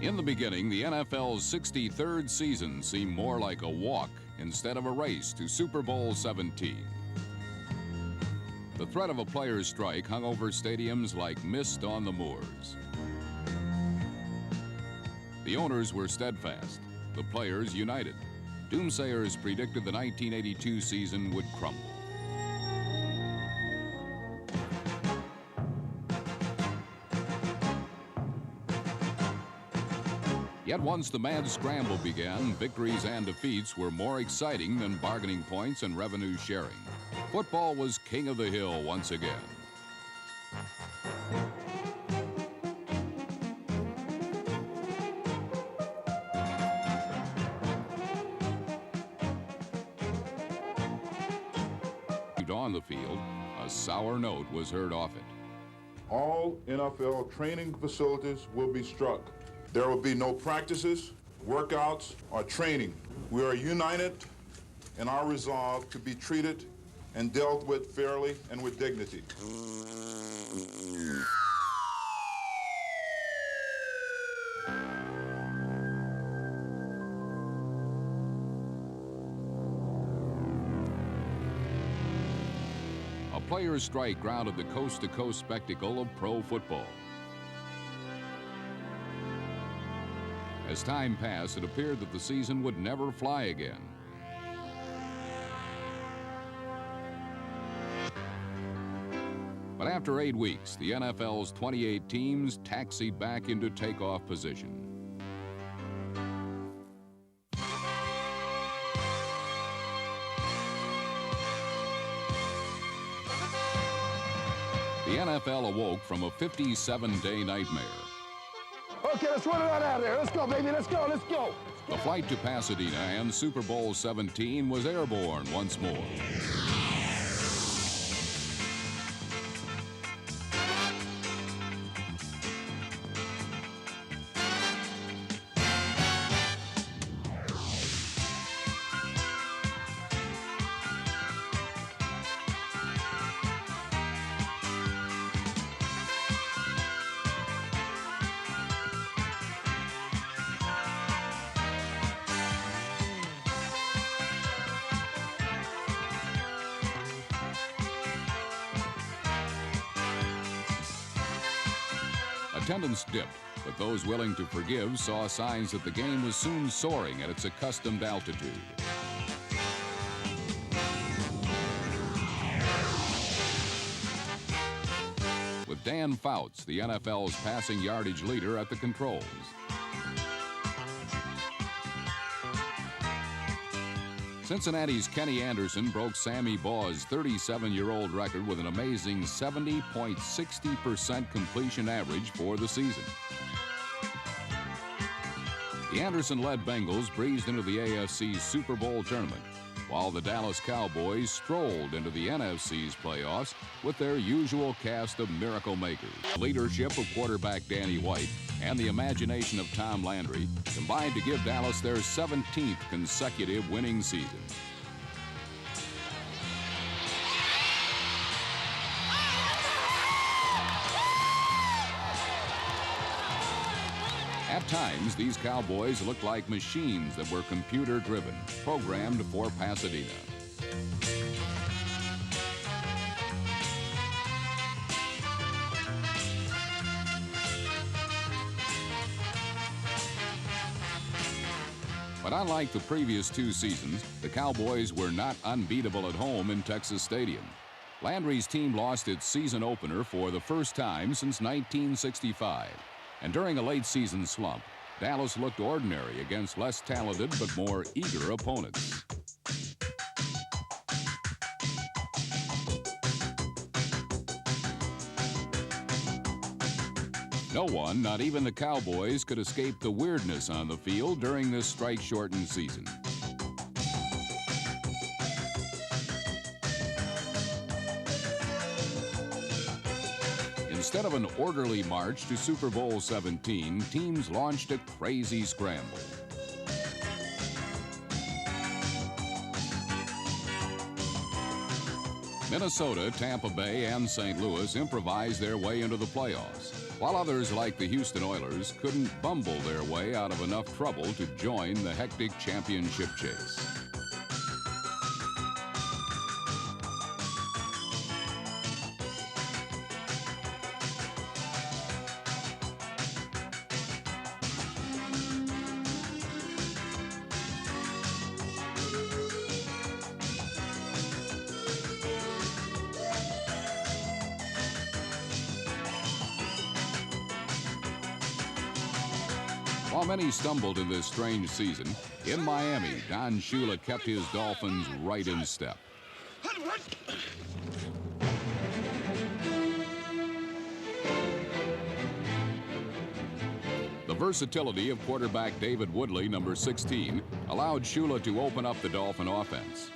In the beginning, the NFL's 63rd season seemed more like a walk instead of a race to Super Bowl 17. The threat of a player's strike hung over stadiums like mist on the moors. The owners were steadfast, the players united. Doomsayers predicted the 1982 season would crumble. Yet once the mad scramble began, victories and defeats were more exciting than bargaining points and revenue sharing. Football was king of the hill once again. On the field, a sour note was heard off it. All NFL training facilities will be struck. There will be no practices, workouts, or training. We are united in our resolve to be treated and dealt with fairly and with dignity. A players' strike grounded the coast-to-coast spectacle of pro football. As time passed, it appeared that the season would never fly again. But after 8 weeks, the NFL's 28 teams taxied back into takeoff position. The NFL awoke from a 57-day nightmare. Okay, let's run it right out of there. Let's go, baby. Let's go. Let's go. The flight to Pasadena and Super Bowl 17 was airborne once more. Attendance dipped, but those willing to forgive saw signs that the game was soon soaring at its accustomed altitude. With Dan Fouts, the NFL's passing yardage leader, at the controls. Cincinnati's Kenny Anderson broke Sammy Baugh's 37-year-old record with an amazing 70.60% completion average for the season. The Anderson-led Bengals breezed into the AFC's Super Bowl tournament, while the Dallas Cowboys strolled into the NFC's playoffs with their usual cast of miracle makers. The leadership of quarterback Danny White and the imagination of Tom Landry combined to give Dallas their 17th consecutive winning season. At times, these Cowboys looked like machines that were computer-driven, programmed for Pasadena. But unlike the previous 2 seasons, the Cowboys were not unbeatable at home in Texas Stadium. Landry's team lost its season opener for the first time since 1965. And during a late-season slump, Dallas looked ordinary against less talented but more eager opponents. No one, not even the Cowboys, could escape the weirdness on the field during this strike-shortened season. Instead of an orderly march to Super Bowl 17, teams launched a crazy scramble. Minnesota, Tampa Bay, and St. Louis improvised their way into the playoffs, while others like the Houston Oilers couldn't bumble their way out of enough trouble to join the hectic championship chase. While many stumbled in this strange season, in Miami, Don Shula kept his Dolphins right in step. The versatility of quarterback David Woodley, number 16, allowed Shula to open up the Dolphin offense.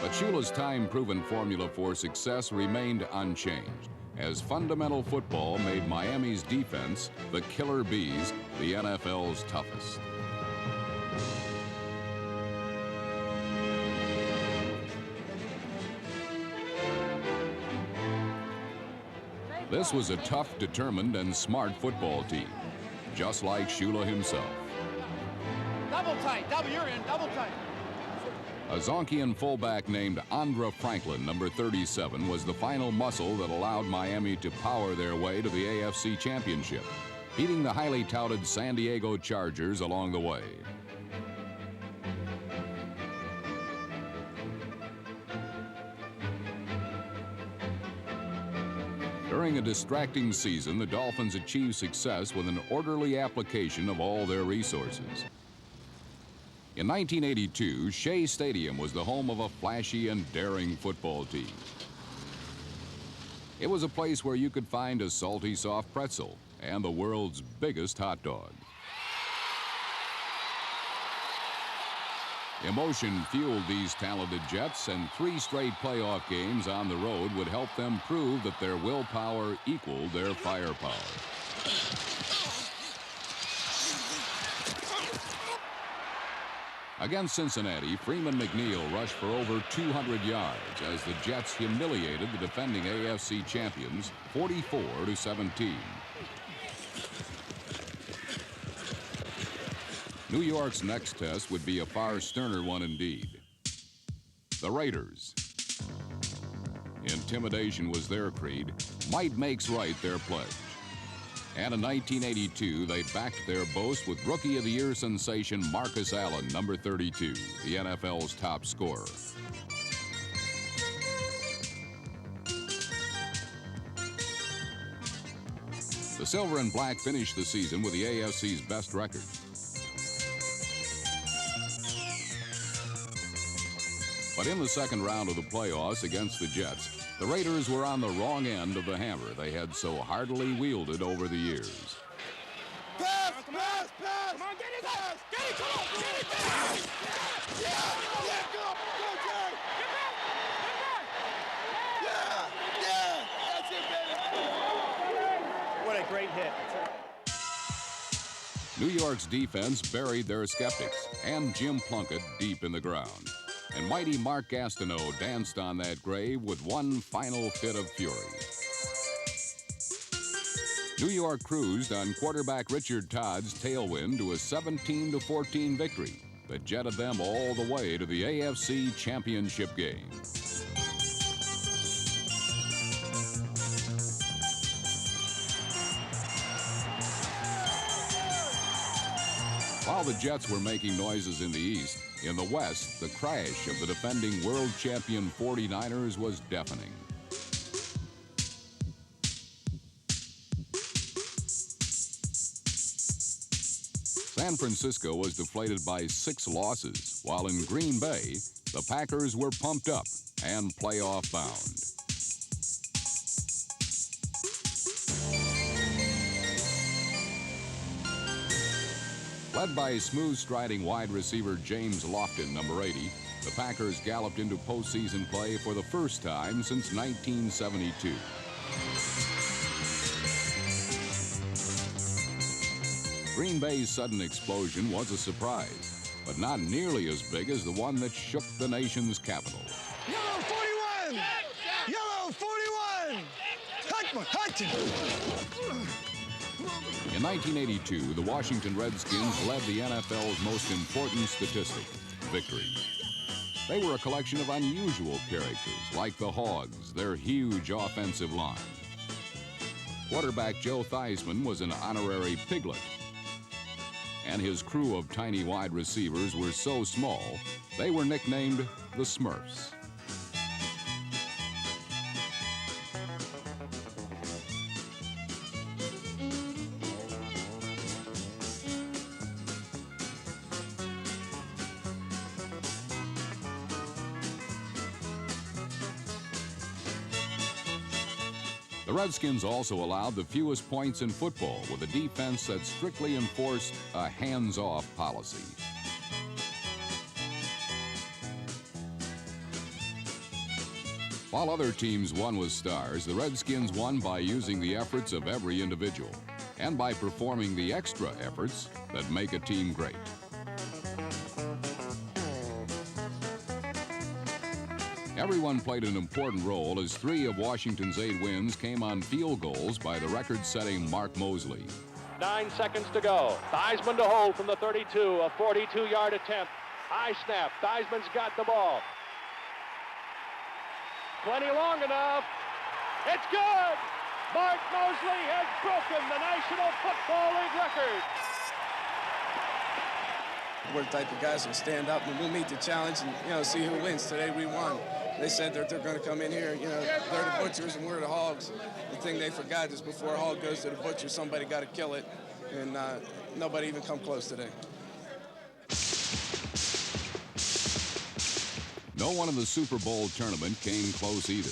But Shula's time-proven formula for success remained unchanged, as fundamental football made Miami's defense, the Killer Bees, the NFL's toughest. This was a tough, determined, and smart football team, just like Shula himself. Double tight, double, you're in, double tight. A Zonkian fullback named Andra Franklin, number 37, was the final muscle that allowed Miami to power their way to the AFC Championship, beating the highly touted San Diego Chargers along the way. During a distracting season, the Dolphins achieved success with an orderly application of all their resources. In 1982, Shea Stadium was the home of a flashy and daring football team. It was a place where you could find a salty soft pretzel and the world's biggest hot dog. Emotion fueled these talented Jets, and 3 straight playoff games on the road would help them prove that their willpower equaled their firepower. Against Cincinnati, Freeman McNeil rushed for over 200 yards as the Jets humiliated the defending AFC champions 44-17. New York's next test would be a far sterner one indeed. The Raiders. Intimidation was their creed. Might makes right their pledge. And in 1982, they backed their boast with Rookie of the Year sensation Marcus Allen, number 32, the NFL's top scorer. The Silver and Black finished the season with the AFC's best record. But in the second round of the playoffs against the Jets, the Raiders were on the wrong end of the hammer they had so heartily wielded over the years. Pass, pass, pass! Come on, get it, pass! Get it, come on, get it, pass! Yeah, go, Jerry! Get back! Yeah, that's it, baby! What a great hit. New York's defense buried their skeptics and Jim Plunkett deep in the ground. And mighty Mark Gastineau danced on that grave with one final fit of fury. New York cruised on quarterback Richard Todd's tailwind to a 17-14 victory that jetted them all the way to the AFC Championship game. While the Jets were making noises in the East, in the West, the crash of the defending world champion 49ers was deafening. San Francisco was deflated by 6 losses, while in Green Bay, the Packers were pumped up and playoff bound. Led by smooth-striding wide receiver James Lofton, number 80, the Packers galloped into postseason play for the first time since 1972. Green Bay's sudden explosion was a surprise, but not nearly as big as the one that shook the nation's capital. Number 41! In 1982, the Washington Redskins led the NFL's most important statistic, victories. They were a collection of unusual characters, like the Hogs, their huge offensive line. Quarterback Joe Theismann was an honorary piglet, and his crew of tiny wide receivers were so small, they were nicknamed the Smurfs. The Redskins also allowed the fewest points in football with a defense that strictly enforced a hands-off policy. While other teams won with stars, the Redskins won by using the efforts of every individual and by performing the extra efforts that make a team great. Everyone played an important role as 3 of Washington's 8 wins came on field goals by the record-setting Mark Mosley. 9 seconds to go. Theismann to hold from the 32, a 42-yard attempt. High snap. Theismann's got the ball. Plenty long enough. It's good! Mark Mosley has broken the National Football League record. We're the type of guys who stand up and we'll meet the challenge and, see who wins. Today we won. They said that they're going to come in here, they're the butchers and we're the hogs. The thing they forgot is before a hog goes to the butcher, somebody got to kill it, and nobody even come close today. No one in the Super Bowl tournament came close either.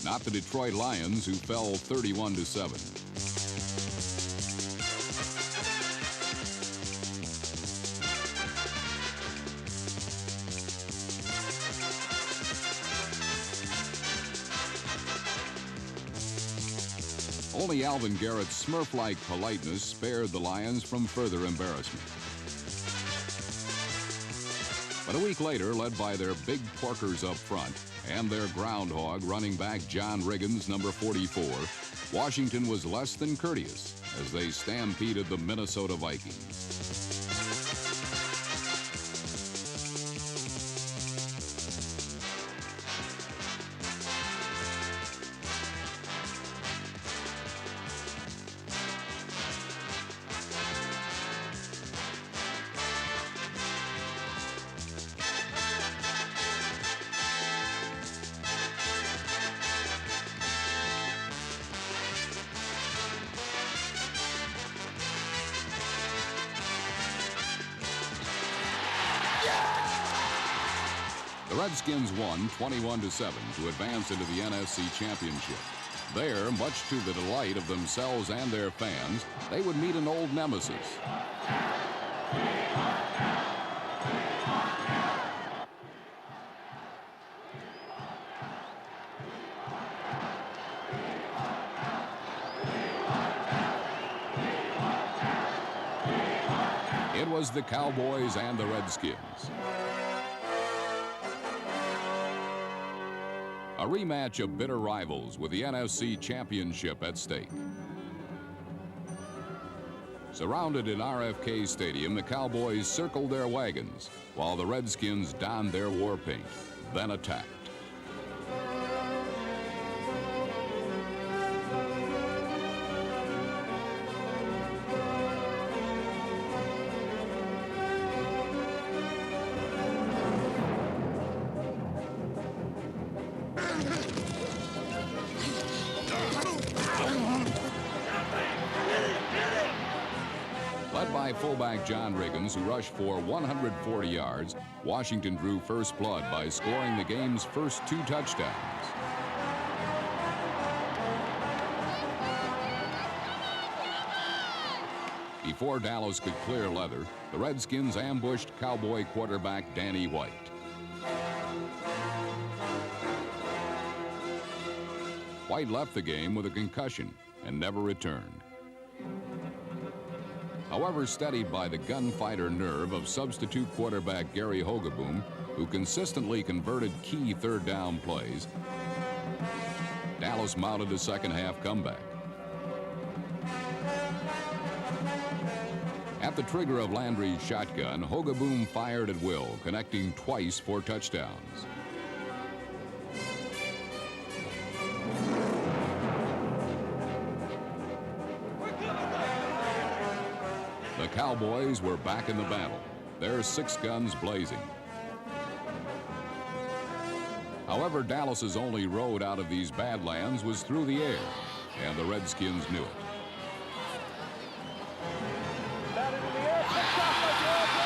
Not the Detroit Lions, who fell 31-7. Only Alvin Garrett's Smurf-like politeness spared the Lions from further embarrassment. But a week later, led by their big porkers up front and their groundhog running back John Riggins, number 44, Washington was less than courteous as they stampeded the Minnesota Vikings. The Redskins won 21-7 to advance into the NFC Championship. There, much to the delight of themselves and their fans, they would meet an old nemesis. It was the Cowboys and the Redskins. A rematch of bitter rivals with the NFC Championship at stake. Surrounded in RFK Stadium, the Cowboys circled their wagons while the Redskins donned their war paint, then attacked. Led by fullback John Riggins, who rushed for 140 yards, Washington drew first blood by scoring the game's first 2 touchdowns. Before Dallas could clear leather, the Redskins ambushed Cowboy quarterback Danny White. White left the game with a concussion and never returned. However, steadied by the gunfighter nerve of substitute quarterback Gary Hogeboom, who consistently converted key third down plays, Dallas mounted a second-half comeback. At the trigger of Landry's shotgun, Hogeboom fired at will, connecting twice for touchdowns. The Cowboys were back in the battle, their 6 guns blazing. However, Dallas's only road out of these Badlands was through the air, and the Redskins knew it. Batted in the air, picked off by George.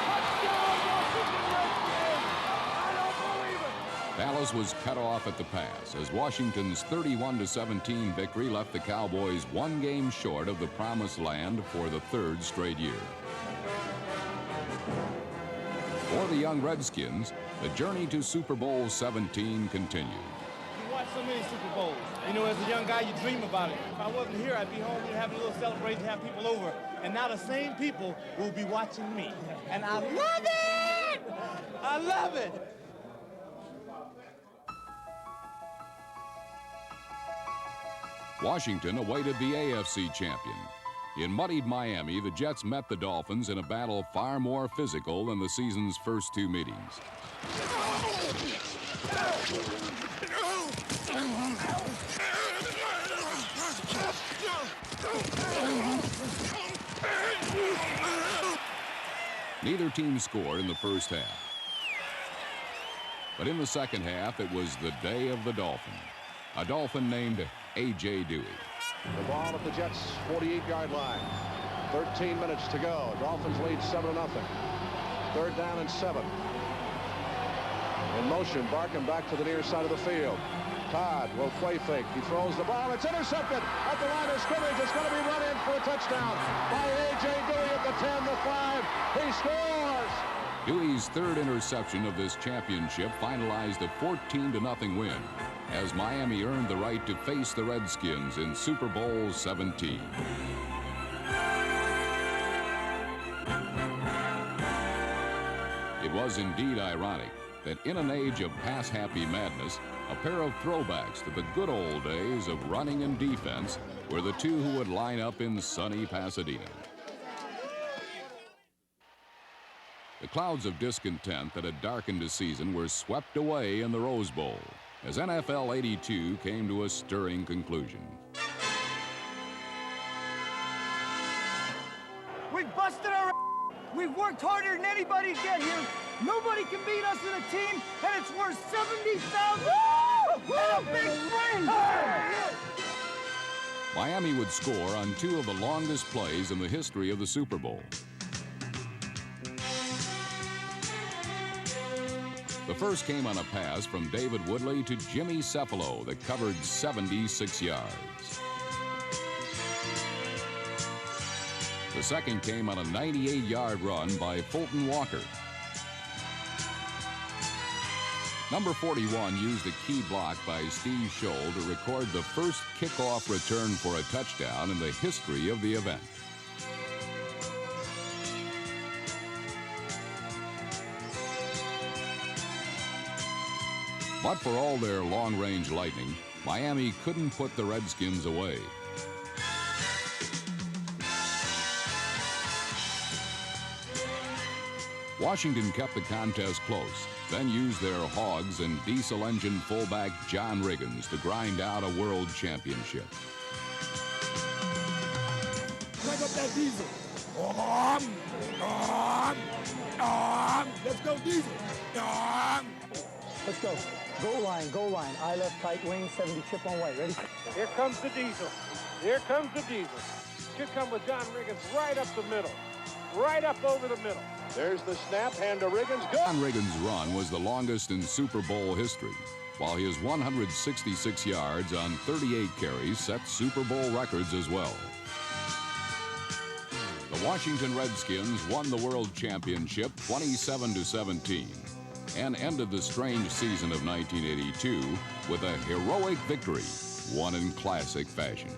Touchdown, Washington Redskins! I don't believe it! Dallas was cut off at the pass as Washington's 31-17 victory left the Cowboys 1 game short of the promised land for the 3rd straight year. For the young Redskins, the journey to Super Bowl 17 continued. You watch so many Super Bowls. You know, as a young guy, you dream about it. If I wasn't here, I'd be home and having a little celebration, have people over. And now the same people will be watching me. And I love it! I love it! Washington awaited the AFC champion. In muddied Miami, the Jets met the Dolphins in a battle far more physical than the season's first 2 meetings. Neither team scored in the first half. But in the second half, it was the day of the Dolphin. A Dolphin named A.J. Dewey. The ball at the Jets' 48-yard line. 13 minutes to go. Dolphins lead 7-0. 3rd down and 7. In motion, Barkham back to the near side of the field. Todd will play fake. He throws the ball. It's intercepted at the line of scrimmage. It's going to be run in for a touchdown by A.J. Dewey at the 10, the 5. He scores! Dewey's 3rd interception of this championship finalized a 14-0 win as Miami earned the right to face the Redskins in Super Bowl 17. It was indeed ironic that in an age of pass-happy madness, a pair of throwbacks to the good old days of running and defense were the 2 who would line up in sunny Pasadena. The clouds of discontent that had darkened the season were swept away in the Rose Bowl as NFL 82 came to a stirring conclusion. We've busted our We've worked harder than anybody to get here. Nobody can beat us in a team, and it's worth $70,000 and a big ring. Miami would score on 2 of the longest plays in the history of the Super Bowl. The first came on a pass from David Woodley to Jimmy Cephalo that covered 76 yards. The second came on a 98-yard run by Fulton Walker. Number 41 used a key block by Steve Scholl to record the first kickoff return for a touchdown in the history of the event. But for all their long-range lightning, Miami couldn't put the Redskins away. Washington kept the contest close, then used their hogs and diesel engine fullback John Riggins to grind out a world championship. Crank up that diesel. Let's go, diesel. Let's go. Goal line, goal line. I left tight wing, 70 chip on white. Ready? Here comes the diesel. Here comes the diesel. Should come with John Riggins right up the middle. Right up over the middle. There's the snap, hand to Riggins. Go! John Riggins' run was the longest in Super Bowl history, while his 166 yards on 38 carries set Super Bowl records as well. The Washington Redskins won the World Championship 27-17 and ended the strange season of 1982 with a heroic victory, won in classic fashion.